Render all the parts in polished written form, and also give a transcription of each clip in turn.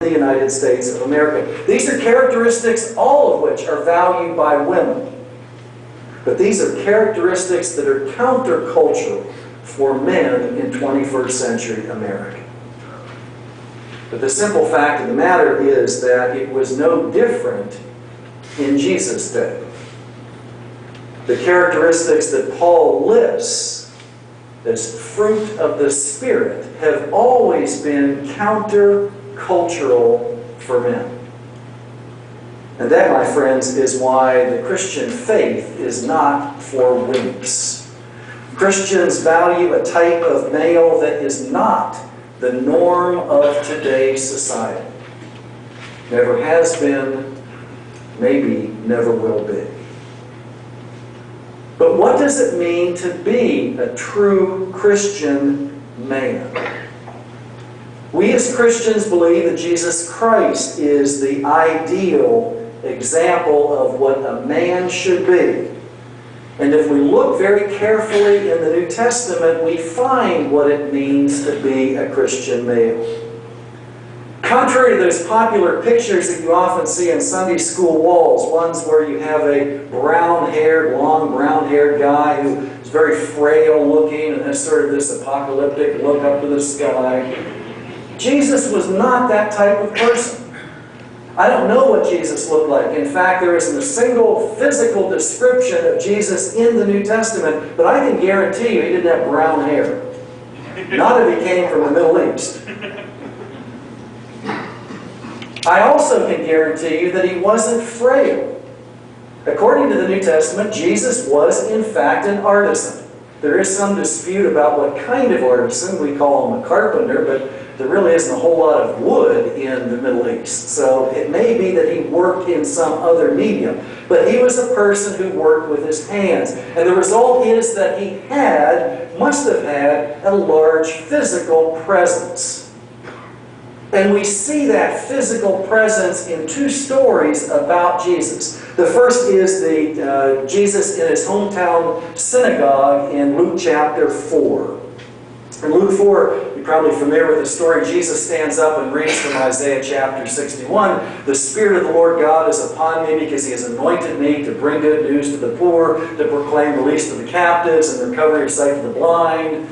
the United States of America. These are characteristics, all of which are valued by women. But these are characteristics that are countercultural for men in 21st century America. But the simple fact of the matter is that it was no different in Jesus' day. The characteristics that Paul lists as fruit of the Spirit have always been countercultural for men. And that, my friends, is why the Christian faith is not for wimps. Christians value a type of male that is not the norm of today's society. Never has been, maybe never will be. But what does it mean to be a true Christian man? We as Christians believe that Jesus Christ is the ideal example of what a man should be. And if we look very carefully in the New Testament, we find what it means to be a Christian male. Contrary to those popular pictures that you often see in Sunday school walls, ones where you have a brown-haired, long brown-haired guy who is very frail looking and has sort of this apocalyptic look up to the sky, Jesus was not that type of person. I don't know what Jesus looked like. In fact, there isn't a single physical description of Jesus in the New Testament, but I can guarantee you he didn't have brown hair. Not if he came from the Middle East. I also can guarantee you that he wasn't frail. According to the New Testament, Jesus was in fact an artisan. There is some dispute about what kind of artisan. We call him a carpenter, but there really isn't a whole lot of wood in the Middle East. So it may be that he worked in some other medium. But he was a person who worked with his hands. And the result is that he must have had a large physical presence. And we see that physical presence in two stories about Jesus. The first is Jesus in his hometown synagogue in Luke chapter 4. In Luke 4, you're probably familiar with the story. Jesus stands up and reads from Isaiah chapter 61. The Spirit of the Lord God is upon me because He has anointed me to bring good news to the poor, to proclaim release to the captives and recovery of sight to the blind.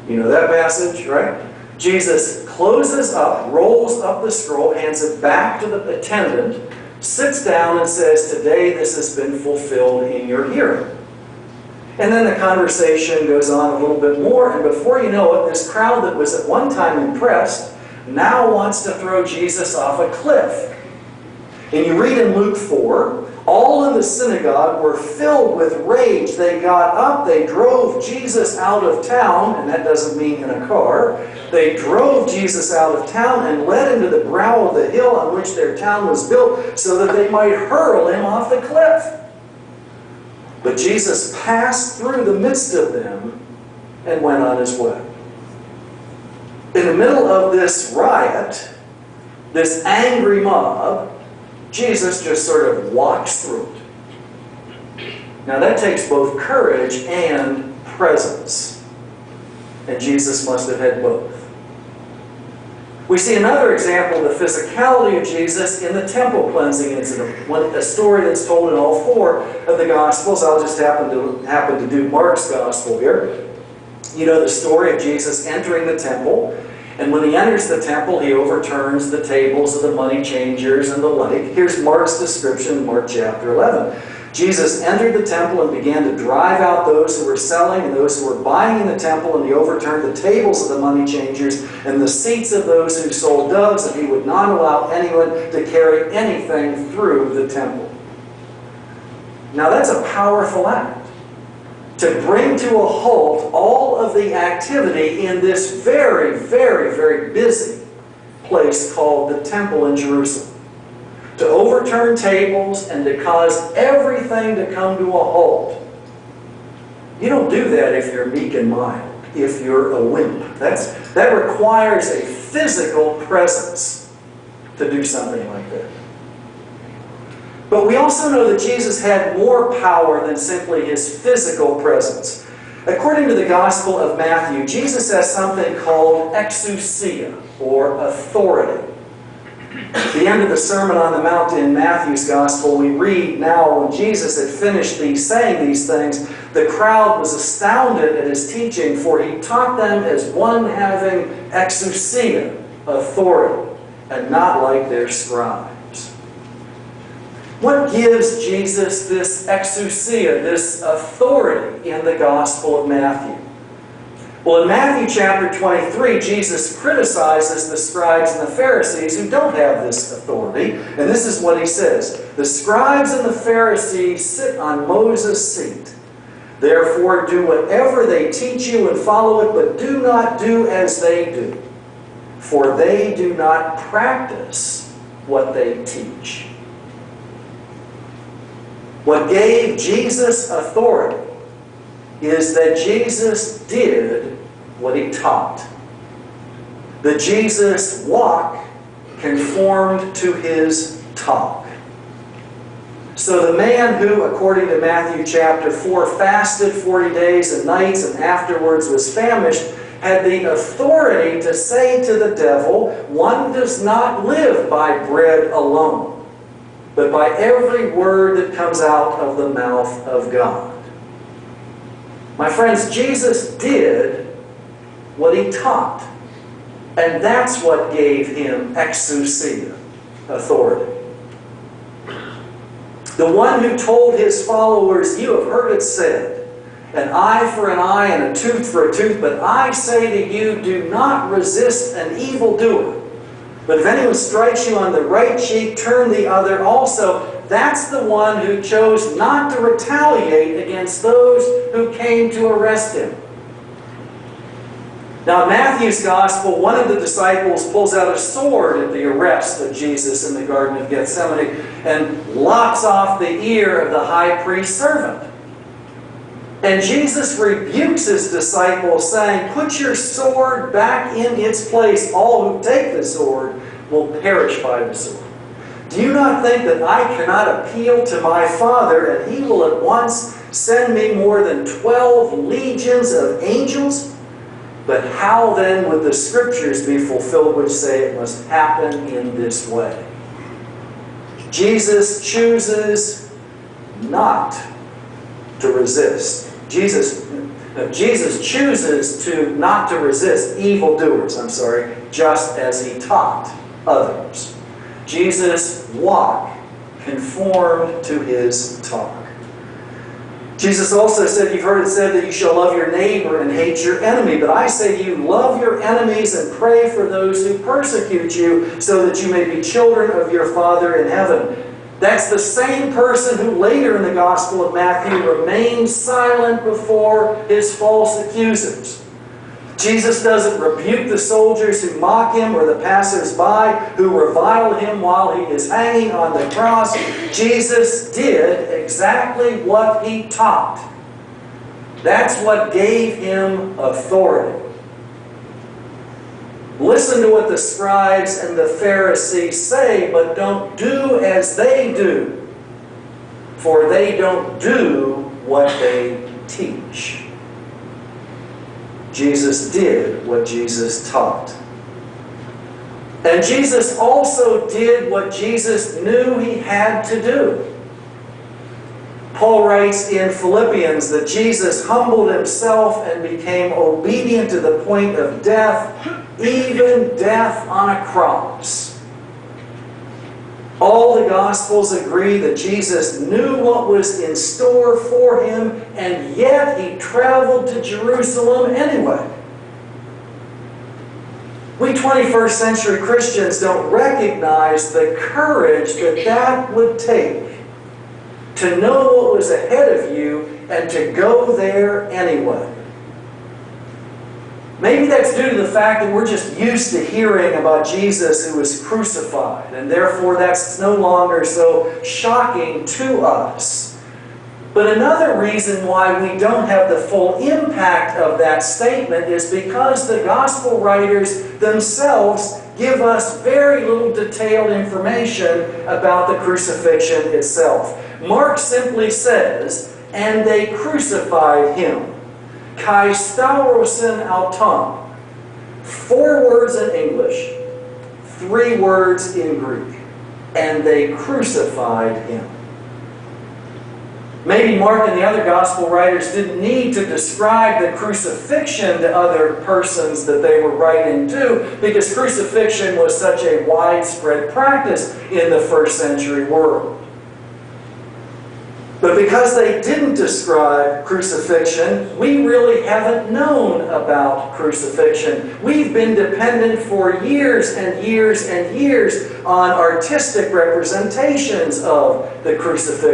You know that passage, right? Jesus closes up, rolls up the scroll, hands it back to the attendant, sits down and says, "Today this has been fulfilled in your hearing." And then the conversation goes on a little bit more, and before you know it, this crowd that was at one time impressed now wants to throw Jesus off a cliff. And you read in Luke 4, all in the synagogue were filled with rage. They got up, they drove Jesus out of town, and that doesn't mean in a car. They drove Jesus out of town and led him to the brow of the hill on which their town was built so that they might hurl him off the cliff. But Jesus passed through the midst of them and went on his way. In the middle of this riot, this angry mob, Jesus just sort of walks through it. Now that takes both courage and presence. And Jesus must have had both. We see another example of the physicality of Jesus in the temple cleansing incident, a story that's told in all four of the Gospels. I'll just happen to do Mark's Gospel here. You know the story of Jesus entering the temple, and when he enters the temple, he overturns the tables of the money changers and the like. Here's Mark's description in Mark chapter 11. Jesus entered the temple and began to drive out those who were selling and those who were buying in the temple, and he overturned the tables of the money changers and the seats of those who sold doves, and he would not allow anyone to carry anything through the temple. Now that's a powerful act. To bring to a halt all of the activity in this very, very, very busy place called the temple in Jerusalem. To overturn tables and to cause everything to come to a halt. You don't do that if you're meek and mild, if you're a wimp. That requires a physical presence to do something like that. But we also know that Jesus had more power than simply his physical presence. According to the Gospel of Matthew, Jesus has something called exousia, or authority. the end of the Sermon on the Mount in Matthew's Gospel, we read, "Now when Jesus had finished saying these things, the crowd was astounded at his teaching, for he taught them as one having exousia, authority, and not like their scribes." What gives Jesus this exousia, this authority in the Gospel of Matthew? Well, in Matthew chapter 23, Jesus criticizes the scribes and the Pharisees who don't have this authority. And this is what he says: "The scribes and the Pharisees sit on Moses' seat. Therefore do whatever they teach you and follow it, but do not do as they do. For they do not practice what they teach." What gave Jesus authority is that Jesus did what he taught. That Jesus' walk conformed to his talk. So the man who, according to Matthew chapter 4, fasted 40 days and nights and afterwards was famished, had the authority to say to the devil, "One does not live by bread alone, but by every word that comes out of the mouth of God." My friends, Jesus did what he taught. And that's what gave him exousia, authority. The one who told his followers, "You have heard it said, an eye for an eye and a tooth for a tooth, but I say to you, do not resist an evildoer. But if anyone strikes you on the right cheek, turn the other also." That's the one who chose not to retaliate against those who came to arrest him. Now, in Matthew's Gospel, one of the disciples pulls out a sword at the arrest of Jesus in the Garden of Gethsemane and lops off the ear of the high priest's servant. And Jesus rebukes his disciples, saying, "Put your sword back in its place. All who take the sword will perish by the sword. Do you not think that I cannot appeal to my Father, and he will at once send me more than 12 legions of angels? But how then would the Scriptures be fulfilled which say it must happen in this way?" Jesus chooses not to resist. Jesus chooses not to resist evildoers, just as he taught others. Jesus' walk conformed to his talk. Jesus also said, "You've heard it said that you shall love your neighbor and hate your enemy. But I say to you, love your enemies and pray for those who persecute you, so that you may be children of your Father in heaven." That's the same person who later in the Gospel of Matthew remained silent before his false accusers. Jesus doesn't rebuke the soldiers who mock him or the passers-by who revile him while he is hanging on the cross. Jesus did exactly what he taught. That's what gave him authority. Listen to what the scribes and the Pharisees say, but don't do as they do, for they don't do what they teach. Jesus did what Jesus taught. And Jesus also did what Jesus knew he had to do. Paul writes in Philippians that Jesus humbled himself and became obedient to the point of death, even death on a cross. All the Gospels agree that Jesus knew what was in store for him, and yet he traveled to Jerusalem anyway. We 21st century Christians don't recognize the courage that would take to know what was ahead of you and to go there anyway. Maybe that's due to the fact that we're just used to hearing about Jesus who was crucified, and therefore that's no longer so shocking to us. But another reason why we don't have the full impact of that statement is because the Gospel writers themselves give us very little detailed information about the crucifixion itself. Mark simply says, "And they crucified him." Kai staurosin auton. 4 words in English, 3 words in Greek. and they crucified him. Maybe Mark and the other gospel writers didn't need to describe the crucifixion to other persons that they were writing to, because crucifixion was such a widespread practice in the first century world. But because they didn't describe crucifixion, we really haven't known about crucifixion. We've been dependent for years and years and years on artistic representations of the crucifixion.